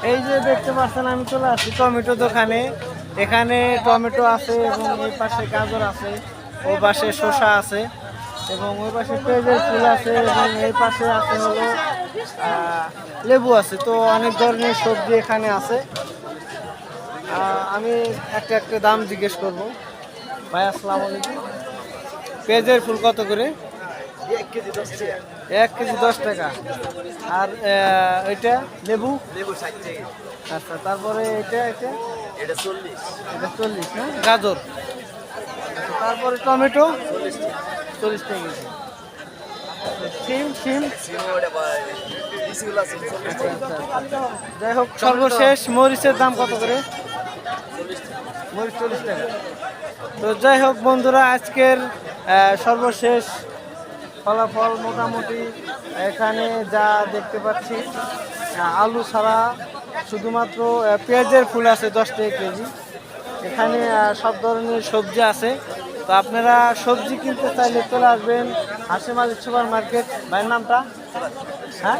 এই যে দেখতে পাচ্ছেন আমি চলে আসছি টমেটো দোকানে। এখানে টমেটো আছে এবং এই পাশে গাজর আছে, ওই পাশে শসা আছে এবং ওই পাশে পেঁয়াজের ফুল আছে এবং এই পাশে আছে হলো লেবু আছে। তো অনেক ধরনের সবজি এখানে আছে। আমি একটা একটা দাম জিজ্ঞেস করব। ভাই আসসালামু আলাইকুম। পেঁয়াজের ফুল কত করে? 1 কেজি 10 টাকা। 1 কেজি 10 টাকা। আর এটা লেবু? লেবু 60 টাকা। আচ্ছা, তারপরে এটা এটা এটা 40। এটা 40 না? গাজর? আচ্ছা, তারপরে টমেটো? 40 টাকা। 40 টাকা কেজি। সিম সিম? সিমও ওটা বিসিগুলো আছে 40 আচ্ছা টাকা। আচ্ছা আচ্ছা। যাই হোক, সর্বশেষ মরিচের দাম কত করে? 40 টাকা। মরিচ 40 টাকা। তো যাই হোক বন্ধুরা, আজকের সর্বশেষ ফলাফল মোটামুটি এখানে যা দেখতে পাচ্ছি, আলু ছাড়া শুধুমাত্র পেঁয়াজের ফুল আছে 10 টাকা কেজি। এখানে সব ধরনের সবজি আছে। তো আপনারা সবজি কিনতে চাইলে চলে আসবেন হাশেম আলী সুপার মার্কেট। ভাইয়ের নামটা? হ্যাঁ,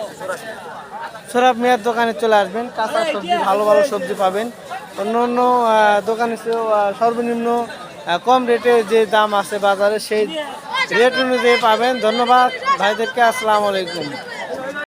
সোরাব মিয়ার দোকানে চলে আসবেন। কাঁচা সবজি, ভালো ভালো সবজি পাবেন। অন্য অন্য দোকানে চেয়েও সর্বনিম্ন কম রেটে যে দাম আছে বাজারে, সেই রেট অনুযায়ী পাবেন। ধন্যবাদ ভাইদেরকে। আসসালামু আলাইকুম।